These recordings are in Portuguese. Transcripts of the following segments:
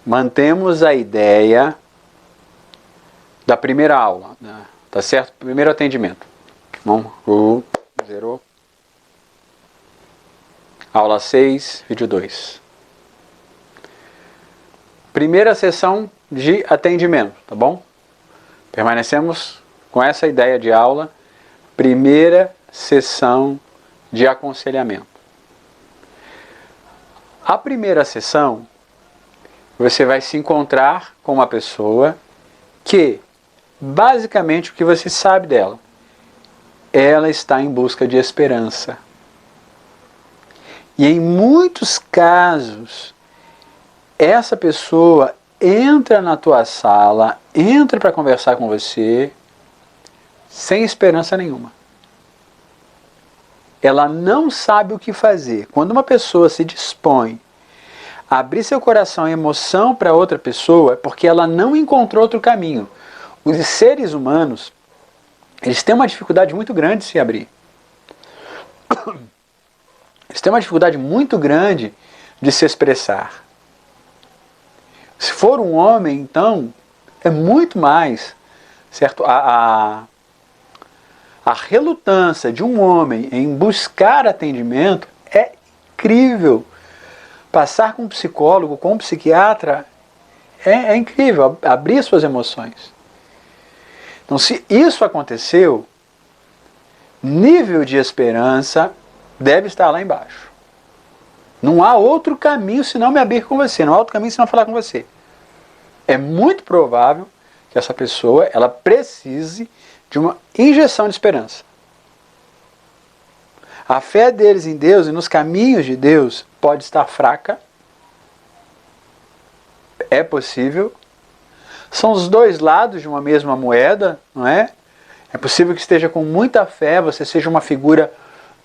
mantemos a ideia da primeira aula, né? Tá certo? Primeiro atendimento. Vamos, zerou. Aula 6, vídeo 2. Primeira sessão de atendimento, tá bom? Permanecemos com essa ideia de aula. Primeira sessão de aconselhamento. A primeira sessão, você vai se encontrar com uma pessoa que, basicamente, o que você sabe dela, ela está em busca de esperança. E em muitos casos, essa pessoa entra na tua sala, entra para conversar com você, sem esperança nenhuma. Ela não sabe o que fazer. Quando uma pessoa se dispõe a abrir seu coração e emoção para outra pessoa, é porque ela não encontrou outro caminho. Os seres humanos, eles têm uma dificuldade muito grande de se abrir. Eles têm uma dificuldade muito grande de se expressar. Se for um homem, então, é muito mais, certo? A relutância de um homem em buscar atendimento é incrível. Passar com um psicólogo, com um psiquiatra, é incrível, abrir suas emoções. Então, se isso aconteceu, nível de esperança deve estar lá embaixo. Não há outro caminho senão me abrir com você, não há outro caminho senão falar com você. É muito provável que essa pessoa ela precise de uma injeção de esperança. A fé deles em Deus e nos caminhos de Deus pode estar fraca. É possível. São os dois lados de uma mesma moeda, não é? É possível que esteja com muita fé, você seja uma figura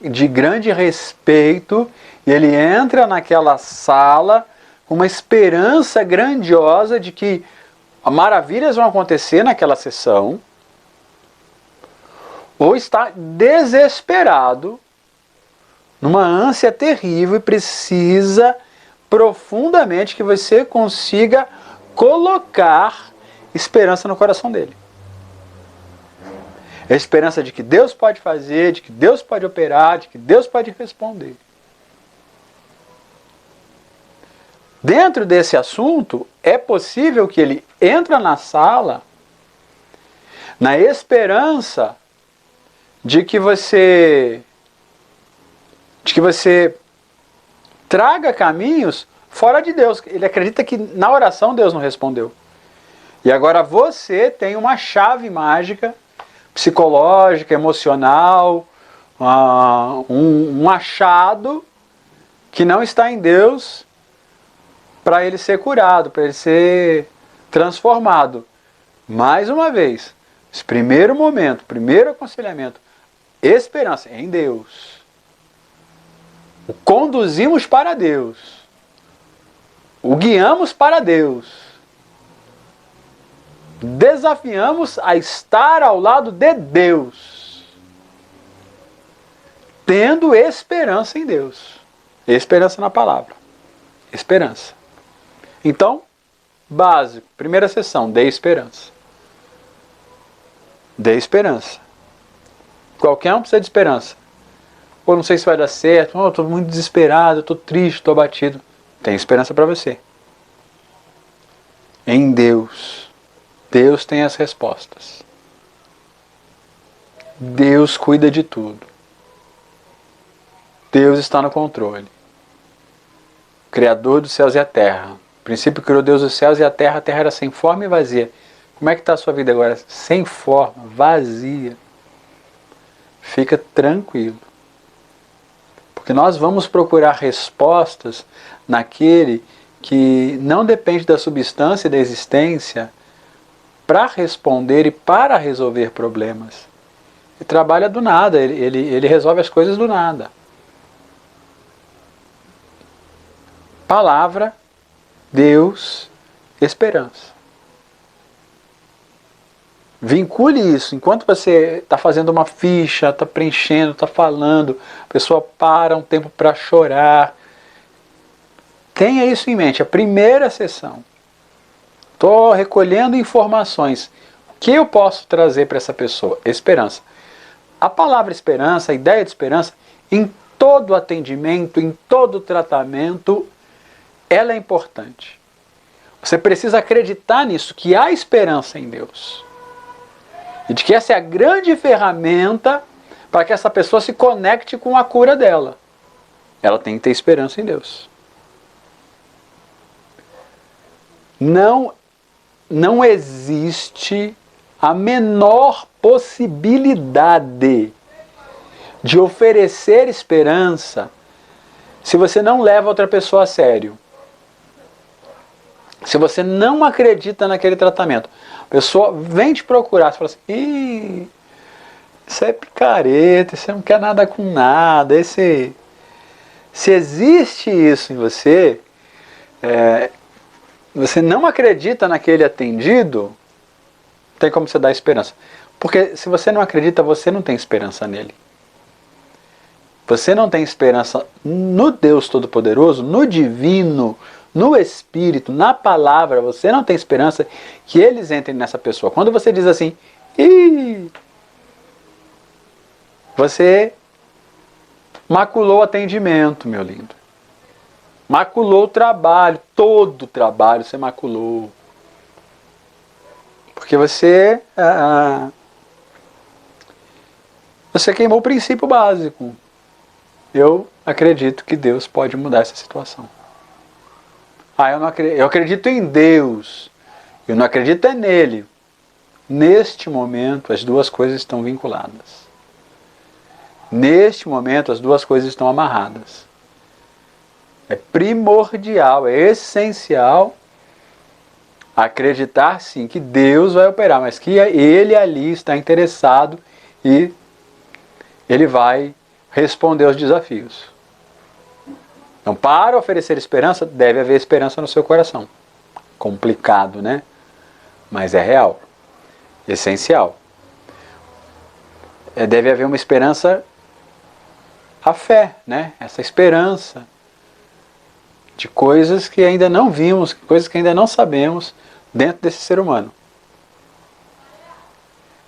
de grande respeito, e ele entra naquela sala com uma esperança grandiosa de que maravilhas vão acontecer naquela sessão, ou está desesperado, numa ânsia terrível, e precisa profundamente que você consiga colocar esperança no coração dele. A esperança de que Deus pode fazer, de que Deus pode operar, de que Deus pode responder. Dentro desse assunto, é possível que ele entre na sala na esperança de que você traga caminhos fora de Deus. Ele acredita que na oração Deus não respondeu. E agora você tem uma chave mágica, psicológica, emocional, um achado que não está em Deus para ele ser curado, para ele ser transformado. Mais uma vez, esse primeiro momento, primeiro aconselhamento, esperança em Deus. O conduzimos para Deus. O guiamos para Deus. Desafiamos a estar ao lado de Deus. Tendo esperança em Deus. Esperança na palavra. Esperança. Então, básico, primeira sessão, dê esperança. Dê esperança. Qualquer um precisa de esperança. Pô, não sei se vai dar certo, eu estou muito desesperado, estou triste, estou abatido. Tem esperança para você. Em Deus. Deus tem as respostas. Deus cuida de tudo. Deus está no controle. Criador dos céus e a terra. No princípio criou Deus os céus e a terra era sem forma e vazia. Como é que está a sua vida agora? Sem forma, vazia. Fica tranquilo. Porque nós vamos procurar respostas naquele que não depende da substância e da existência para responder e para resolver problemas. Ele trabalha do nada, ele resolve as coisas do nada. Palavra, Deus, esperança. Vincule isso. Enquanto você está fazendo uma ficha, está preenchendo, está falando, a pessoa para um tempo para chorar. Tenha isso em mente. A primeira sessão. Estou recolhendo informações. O que eu posso trazer para essa pessoa? Esperança. A palavra esperança, a ideia de esperança, em todo atendimento, em todo tratamento, ela é importante. Você precisa acreditar nisso, que há esperança em Deus. E de que essa é a grande ferramenta para que essa pessoa se conecte com a cura dela. Ela tem que ter esperança em Deus. Não existe a menor possibilidade de oferecer esperança se você não leva outra pessoa a sério. Se você não acredita naquele tratamento, a pessoa vem te procurar, você fala assim, ih, isso é picareta, você não quer nada com nada. Se existe isso em você, você não acredita naquele atendido, não tem como você dar esperança. Porque se você não acredita, você não tem esperança nele. Você não tem esperança no Deus Todo-Poderoso, no Divino, no Espírito, na Palavra. Você não tem esperança que eles entrem nessa pessoa. Quando você diz assim, ih, você maculou o atendimento, meu lindo. Maculou o trabalho, todo o trabalho você maculou. Porque você queimou o princípio básico. Eu acredito que Deus pode mudar essa situação. Eu acredito em Deus. Eu não acredito nele. Neste momento, as duas coisas estão vinculadas. Neste momento, as duas coisas estão amarradas. É primordial, é essencial acreditar sim que Deus vai operar, mas que Ele ali está interessado e Ele vai responder aos desafios. Então, para oferecer esperança, deve haver esperança no seu coração. Complicado, né? Mas é real, essencial. Deve haver uma esperança, a fé, né? Essa esperança de coisas que ainda não vimos, coisas que ainda não sabemos dentro desse ser humano.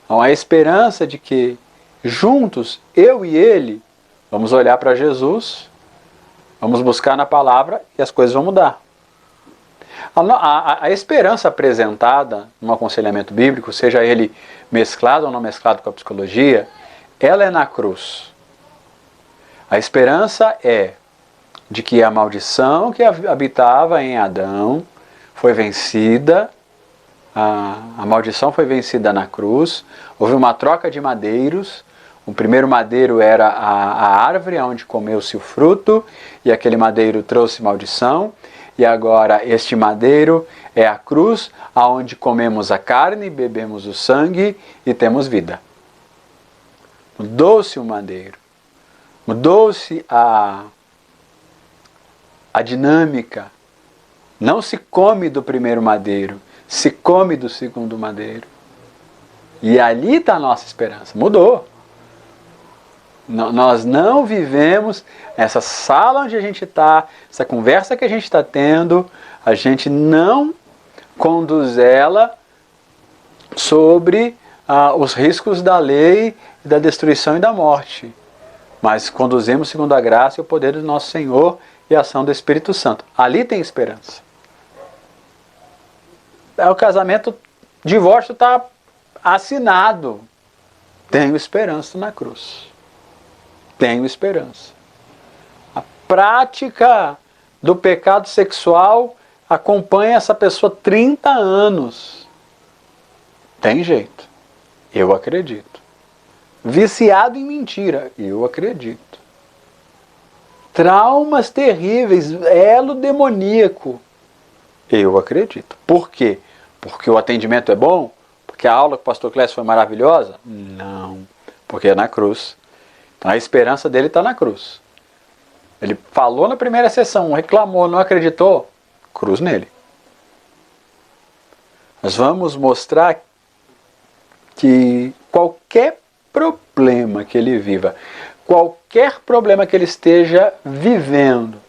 Então, a esperança de que juntos, eu e ele, vamos olhar para Jesus, vamos buscar na palavra e as coisas vão mudar. A esperança apresentada no aconselhamento bíblico, seja ele mesclado ou não mesclado com a psicologia, ela é na cruz. A esperança é de que a maldição que habitava em Adão foi vencida, a maldição foi vencida na cruz, houve uma troca de madeiros. O primeiro madeiro era a árvore onde comeu-se o fruto, e aquele madeiro trouxe maldição, e agora este madeiro é a cruz, aonde comemos a carne, bebemos o sangue e temos vida. Mudou-se o madeiro, mudou-se a dinâmica. Não se come do primeiro madeiro, se come do segundo madeiro. E ali está a nossa esperança. Mudou. Nós não vivemos essa sala onde a gente está, essa conversa que a gente está tendo, a gente não conduz ela sobre os riscos da lei, da destruição e da morte. Mas conduzimos segundo a graça e o poder do nosso Senhor e a ação do Espírito Santo. Ali tem esperança. O casamento, divórcio está assinado. Tenho esperança na cruz. Tenho esperança. A prática do pecado sexual acompanha essa pessoa 30 anos. Tem jeito. Eu acredito. Viciado em mentira. Eu acredito. Traumas terríveis, elo demoníaco. Eu acredito. Por quê? Porque o atendimento é bom? Porque a aula com o pastor Clécio foi maravilhosa? Não. Porque é na cruz. Então a esperança dele está na cruz. Ele falou na primeira sessão, reclamou, não acreditou? Cruz nele. Nós vamos mostrar que qualquer problema que ele viva, qualquer problema que ele esteja vivendo,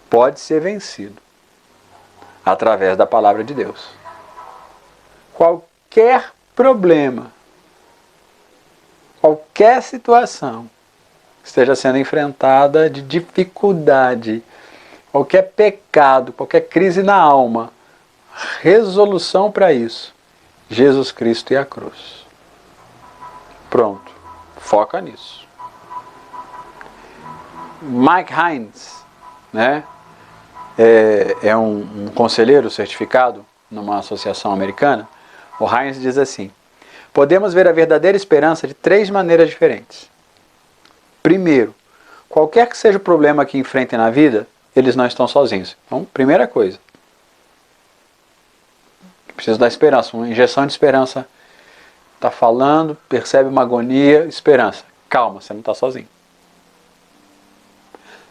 pode ser vencido através da palavra de Deus. qualquer problema, qualquer situação que esteja sendo enfrentada de dificuldade, qualquer pecado, qualquer crise na alma, resolução para isso, Jesus Cristo e a cruz. Pronto, foca nisso. Mike Hines, né, é um conselheiro certificado numa associação americana. O Hines diz assim: podemos ver a verdadeira esperança de 3 maneiras diferentes. Primeiro, qualquer que seja o problema que enfrentem na vida, eles não estão sozinhos. Então, primeira coisa, precisa dar esperança, uma injeção de esperança. Está falando, percebe uma agonia, esperança. Calma, você não está sozinho.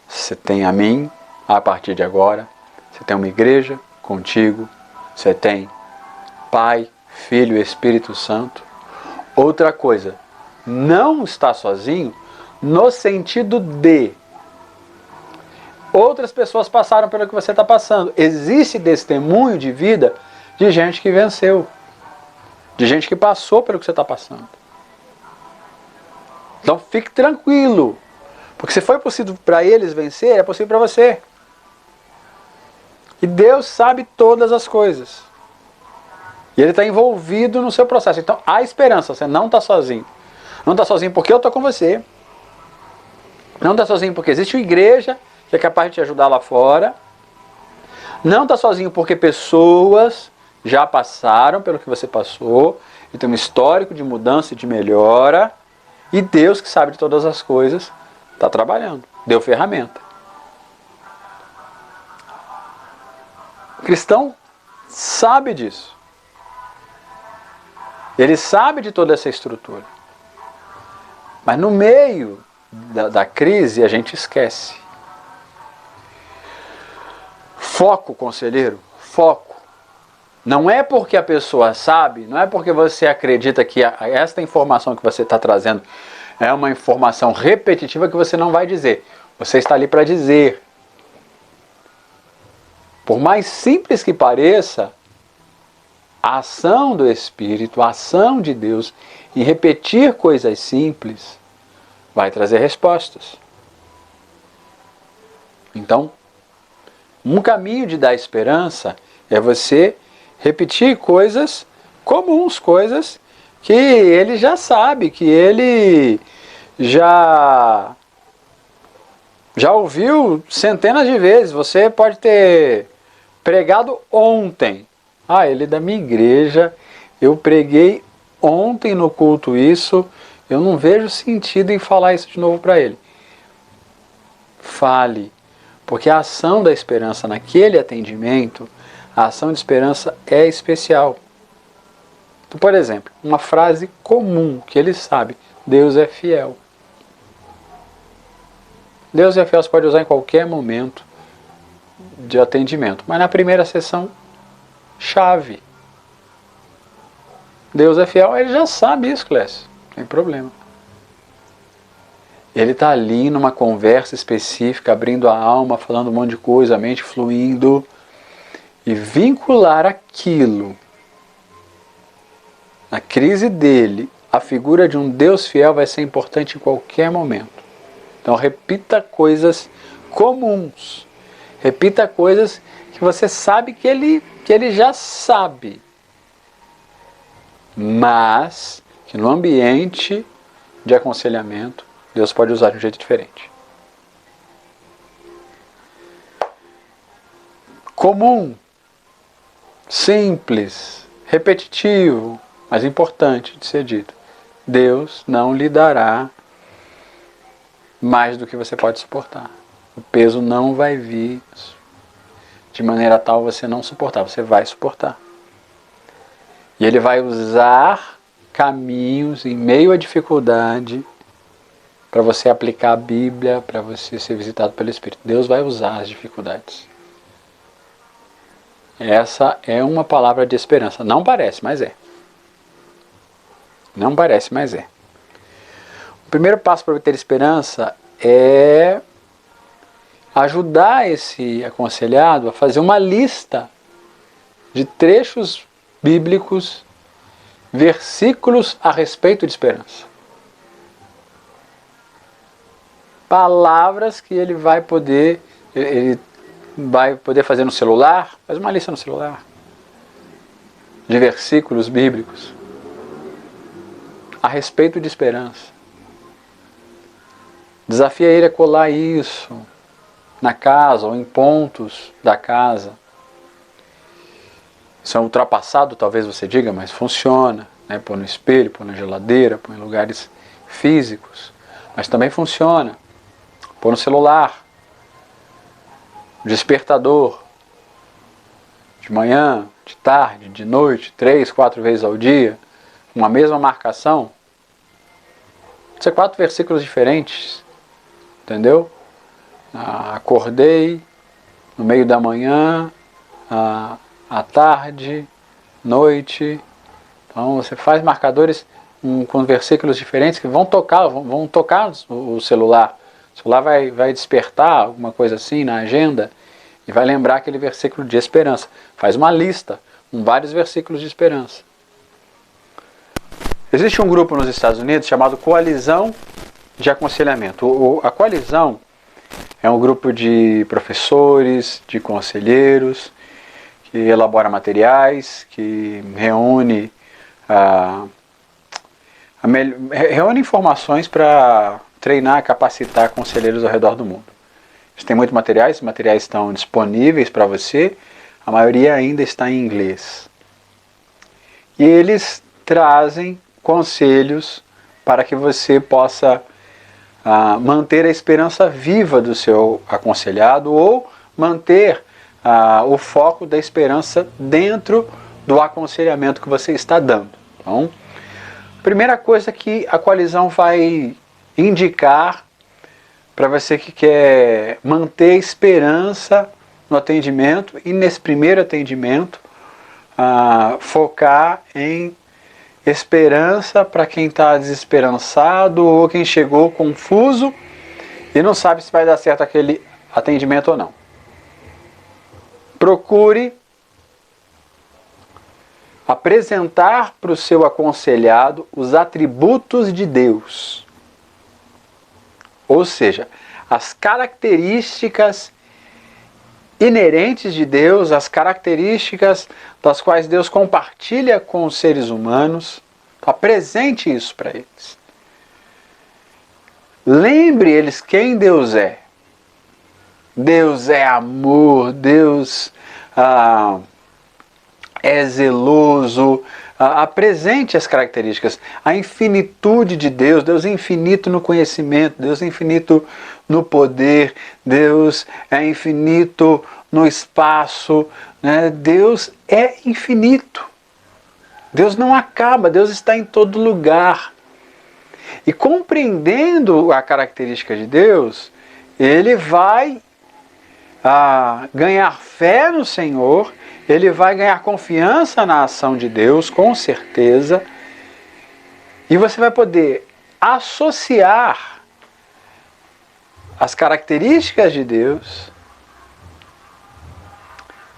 Você tem a mim, a partir de agora. Você tem uma igreja contigo. Você tem Pai, Filho e Espírito Santo. Outra coisa, não está sozinho no sentido de outras pessoas passaram pelo que você está passando. Existe testemunho de vida de gente que venceu. De gente que passou pelo que você está passando. Então fique tranquilo. Porque se foi possível para eles vencer, é possível para você. E Deus sabe todas as coisas. E Ele está envolvido no seu processo. Então há esperança, você não está sozinho. Não está sozinho porque eu estou com você. Não está sozinho porque existe uma igreja que é capaz de te ajudar lá fora. Não está sozinho porque pessoas já passaram pelo que você passou, e tem um histórico de mudança e de melhora, e Deus, que sabe de todas as coisas, está trabalhando, deu ferramenta. O cristão sabe disso. Ele sabe de toda essa estrutura. Mas no meio da crise a gente esquece. Foco, conselheiro, foco. Não é porque a pessoa sabe, não é porque você acredita que esta informação que você está trazendo é uma informação repetitiva que você não vai dizer. Você está ali para dizer. Por mais simples que pareça, a ação do Espírito, a ação de Deus em repetir coisas simples vai trazer respostas. Então, um caminho de dar esperança é você repetir coisas comuns, coisas que ele já sabe, que ele já ouviu centenas de vezes. Você pode ter pregado ontem. Ele é da minha igreja, eu preguei ontem no culto isso, eu não vejo sentido em falar isso de novo para ele. Fale, porque a ação da esperança naquele atendimento, a ação de esperança é especial. Então, por exemplo, uma frase comum que ele sabe: Deus é fiel. Deus é fiel, você pode usar em qualquer momento de atendimento, mas na primeira sessão, chave. Deus é fiel, ele já sabe isso, Clécio, não tem problema. Ele está ali numa conversa específica, abrindo a alma, falando um monte de coisa, a mente fluindo, e vincular aquilo, a crise dele, a figura de um Deus fiel vai ser importante em qualquer momento. Então repita coisas comuns, repita coisas que você sabe que ele já sabe, mas que no ambiente de aconselhamento Deus pode usar de um jeito diferente. Comum, simples, repetitivo, mas importante de ser dito: Deus não lhe dará mais do que você pode suportar. O peso não vai vir de maneira tal você não suportar, você vai suportar. E Ele vai usar caminhos em meio à dificuldade para você aplicar a Bíblia, para você ser visitado pelo Espírito. Deus vai usar as dificuldades. Essa é uma palavra de esperança. Não parece, mas é. Não parece, mas é. O primeiro passo para ter esperança é ajudar esse aconselhado a fazer uma lista de trechos bíblicos versículos a respeito de esperança. Palavras que ele vai poder fazer no celular, faz uma lista no celular, de versículos bíblicos a respeito de esperança. Desafia ele a colar isso na casa ou em pontos da casa. Isso é ultrapassado, talvez você diga, mas funciona, né? Pôr no espelho, pôr na geladeira, pôr em lugares físicos, mas também funciona. Pôr no celular, despertador, de manhã, de tarde, de noite, 3, 4 vezes ao dia, uma mesma marcação. Pode ser 4 versículos diferentes, entendeu? Acordei no meio da manhã, à tarde, noite. Então você faz marcadores com versículos diferentes que vão tocar o celular. O celular vai despertar alguma coisa assim na agenda e vai lembrar aquele versículo de esperança. Faz uma lista com vários versículos de esperança. Existe um grupo nos Estados Unidos chamado Coalizão de Aconselhamento. A coalizão é um grupo de professores, de conselheiros, que elabora materiais, que reúne informações para treinar, capacitar conselheiros ao redor do mundo. Eles têm muitos materiais, os materiais estão disponíveis para você, a maioria ainda está em inglês. E eles trazem conselhos para que você possa manter a esperança viva do seu aconselhado ou manter o foco da esperança dentro do aconselhamento que você está dando. Então, a primeira coisa que a coalizão vai indicar para você que quer manter esperança no atendimento e nesse primeiro atendimento focar em esperança para quem está desesperançado ou quem chegou confuso e não sabe se vai dar certo aquele atendimento ou não. Procure apresentar para o seu aconselhado os atributos de Deus. Ou seja, as características inerentes de Deus, as características das quais Deus compartilha com os seres humanos. Apresente isso para eles. Lembre eles quem Deus é. Deus é amor, Deus é zeloso. Apresente as características, a infinitude de Deus, Deus é infinito no conhecimento, Deus é infinito no poder, Deus é infinito no espaço, né? Deus é infinito, Deus não acaba, Deus está em todo lugar. E compreendendo a característica de Deus, ele vai ganhar fé no Senhor, ele vai ganhar confiança na ação de Deus, com certeza, e você vai poder associar as características de Deus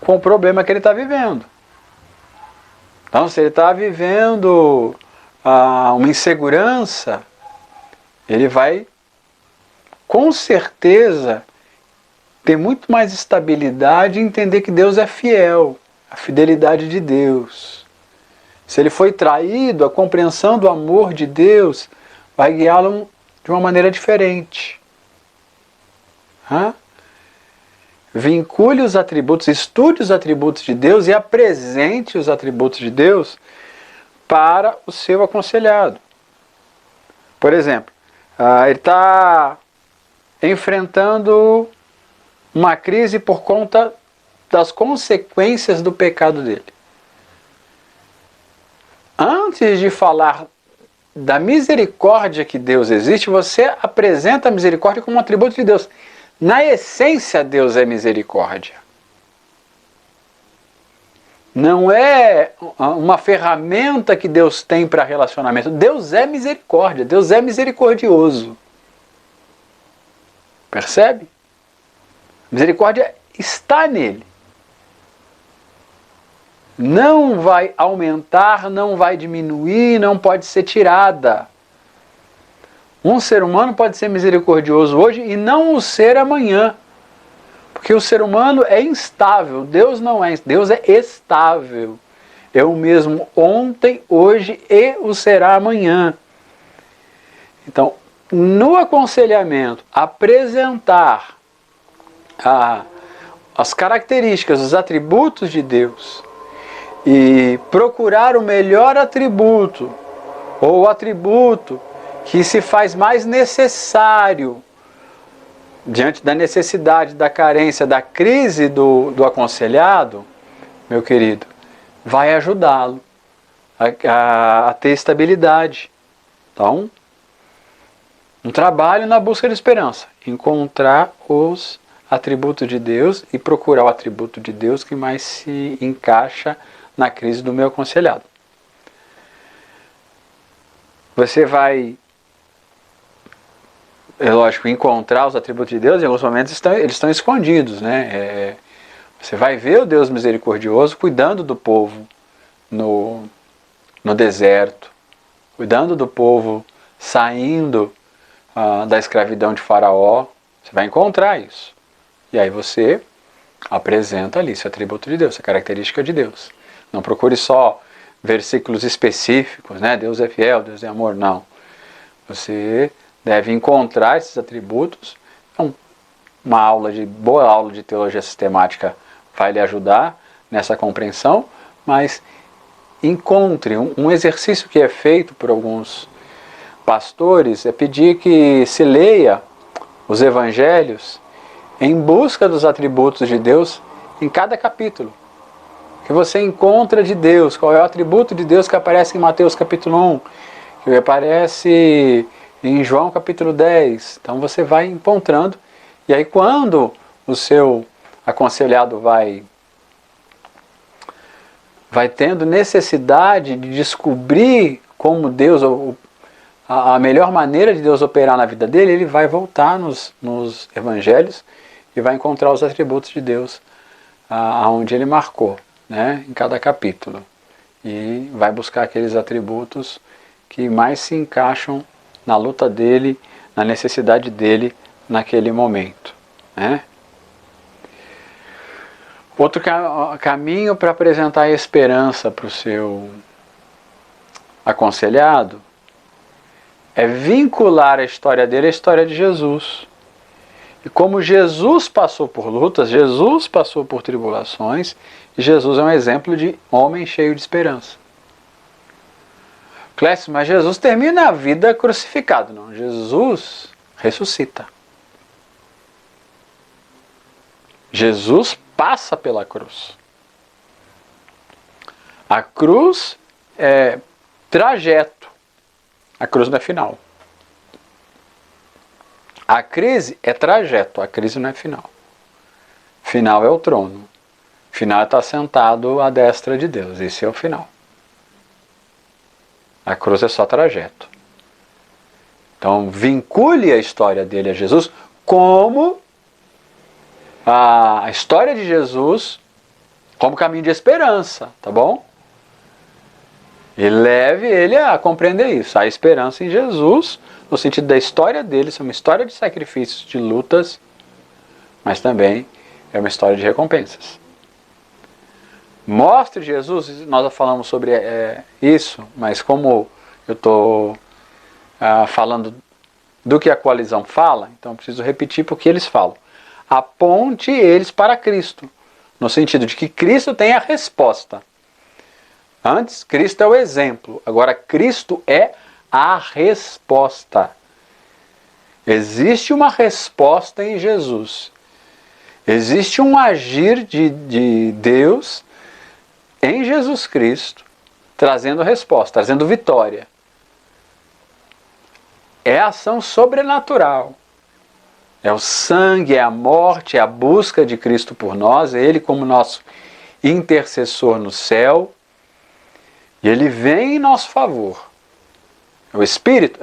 com o problema que ele está vivendo. Então, se ele está vivendo uma insegurança, ele vai, com certeza, ter muito mais estabilidade e entender que Deus é fiel, a fidelidade de Deus. Se ele foi traído, a compreensão do amor de Deus vai guiá-lo de uma maneira diferente. Vincule os atributos, estude os atributos de Deus e apresente os atributos de Deus para o seu aconselhado. Por exemplo, ele está enfrentando uma crise por conta das consequências do pecado dele. Antes de falar da misericórdia que Deus existe, você apresenta a misericórdia como um atributo de Deus. Na essência, Deus é misericórdia. Não é uma ferramenta que Deus tem para relacionamento. Deus é misericórdia, Deus é misericordioso. Percebe? Misericórdia está nele. não vai aumentar, não vai diminuir, não pode ser tirada. Um ser humano pode ser misericordioso hoje e não o ser amanhã. Porque o ser humano é instável, Deus não é, Deus é estável. É o mesmo ontem, hoje e o será amanhã. Então, no aconselhamento, apresentar as características, os atributos de Deus e procurar o melhor atributo, ou o atributo que se faz mais necessário diante da necessidade, da carência, da crise do aconselhado, meu querido, vai ajudá-lo a ter estabilidade. Então, um trabalho na busca de esperança, encontrar os atributos de Deus e procurar o atributo de Deus que mais se encaixa na crise do meu aconselhado. Você vai, é lógico, encontrar os atributos de Deus, em alguns momentos eles estão escondidos, né? Você vai ver o Deus misericordioso cuidando do povo no deserto, cuidando do povo saindo da escravidão de Faraó. Você vai encontrar isso. E aí você apresenta ali esse atributo de Deus, essa característica de Deus. Não procure só versículos específicos, né? Deus é fiel, Deus é amor, não. Você deve encontrar esses atributos. Então, boa aula de teologia sistemática vai lhe ajudar nessa compreensão, mas encontre um exercício que é feito por alguns pastores, é pedir que se leia os evangelhos em busca dos atributos de Deus em cada capítulo. Que você encontra de Deus, qual é o atributo de Deus que aparece em Mateus capítulo 1, que aparece em João capítulo 10. Então você vai encontrando, e aí quando o seu aconselhado vai tendo necessidade de descobrir como Deus, a melhor maneira de Deus operar na vida dele, ele vai voltar nos evangelhos e vai encontrar os atributos de Deus aonde ele marcou, né, em cada capítulo. E vai buscar aqueles atributos que mais se encaixam na luta dele, na necessidade dele naquele momento, né? Outro caminho para apresentar a esperança para o seu aconselhado é vincular a história dele à história de Jesus. E como Jesus passou por lutas, Jesus passou por tribulações, e Jesus é um exemplo de homem cheio de esperança. Clécio, mas Jesus termina a vida crucificado. Não, Jesus ressuscita. Jesus passa pela cruz. A cruz é trajeto. A cruz não é final. A crise é trajeto, a crise não é final. Final é o trono. Final é estar sentado à destra de Deus. Esse é o final. A cruz é só trajeto. Então, vincule a história dele a Jesus como a história de Jesus como caminho de esperança, tá bom? E leve ele a compreender isso. A esperança em Jesus, no sentido da história dele, ser uma história de sacrifícios, de lutas, mas também é uma história de recompensas. Mostre Jesus, nós já falamos sobre isso, mas como eu estou falando do que a coalizão fala, então eu preciso repetir porque eles falam. Aponte eles para Cristo, no sentido de que Cristo tem a resposta. Antes, Cristo é o exemplo, agora Cristo é a resposta. Existe uma resposta em Jesus. Existe um agir de Deus em Jesus Cristo, trazendo resposta, trazendo vitória. É a ação sobrenatural. É o sangue, é a morte, é a busca de Cristo por nós, é Ele como nosso intercessor no céu. E Ele vem em nosso favor. É o Espírito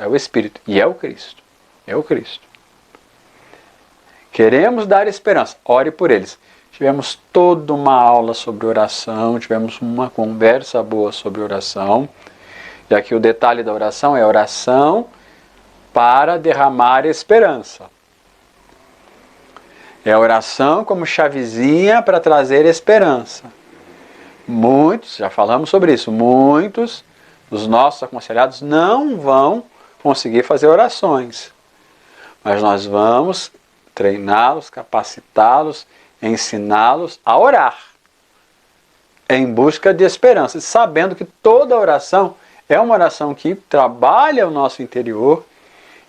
e é o Cristo. É o Cristo. Queremos dar esperança, ore por eles. tivemos toda uma aula sobre oração, tivemos uma conversa boa sobre oração. E aqui o detalhe da oração é oração para derramar esperança. É a oração como chavezinha para trazer esperança. Muitos, já falamos sobre isso, muitos dos nossos aconselhados não vão conseguir fazer orações. Mas nós vamos treiná-los, capacitá-los, ensiná-los a orar em busca de esperança, sabendo que toda oração é uma oração que trabalha o nosso interior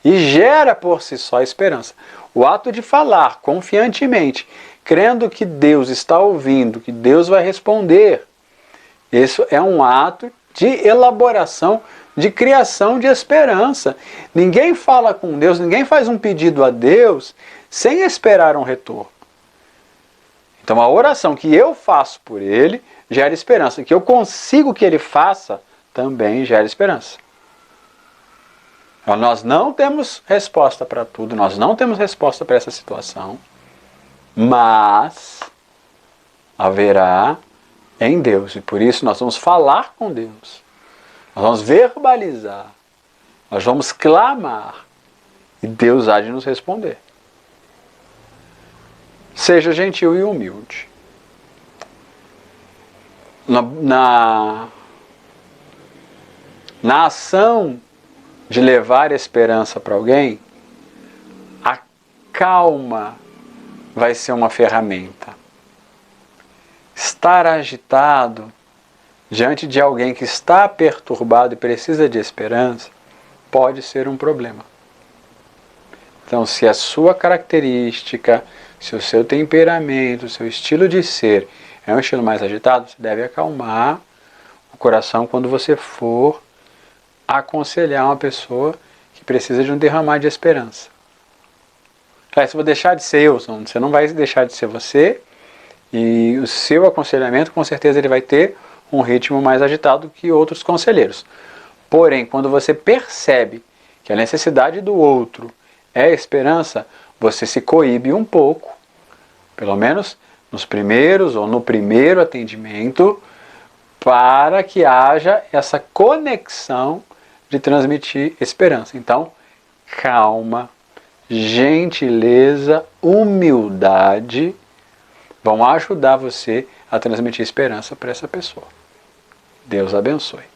e gera por si só esperança. O ato de falar confiantemente, crendo que Deus está ouvindo, que Deus vai responder, isso é um ato de elaboração, de criação de esperança. Ninguém fala com Deus, ninguém faz um pedido a Deus sem esperar um retorno. Então a oração que eu faço por Ele gera esperança, que eu consigo que Ele faça também gera esperança. Nós não temos resposta para tudo, nós não temos resposta para essa situação, mas haverá em Deus, e por isso nós vamos falar com Deus, nós vamos verbalizar, nós vamos clamar, e Deus há de nos responder. Seja gentil e humilde. Na ação de levar esperança para alguém, a calma vai ser uma ferramenta. Estar agitado diante de alguém que está perturbado e precisa de esperança pode ser um problema. Então, se a sua característica, se o seu temperamento, o seu estilo de ser é um estilo mais agitado, você deve acalmar o coração quando você for aconselhar uma pessoa que precisa de um derramar de esperança. Se eu vou deixar de ser eu, você não vai deixar de ser você, e o seu aconselhamento com certeza ele vai ter um ritmo mais agitado que outros conselheiros. Porém, quando você percebe que a necessidade do outro é esperança, você se coíbe um pouco, pelo menos nos primeiros ou no primeiro atendimento, para que haja essa conexão de transmitir esperança. Então, calma, gentileza, humildade vão ajudar você a transmitir esperança para essa pessoa. Deus abençoe.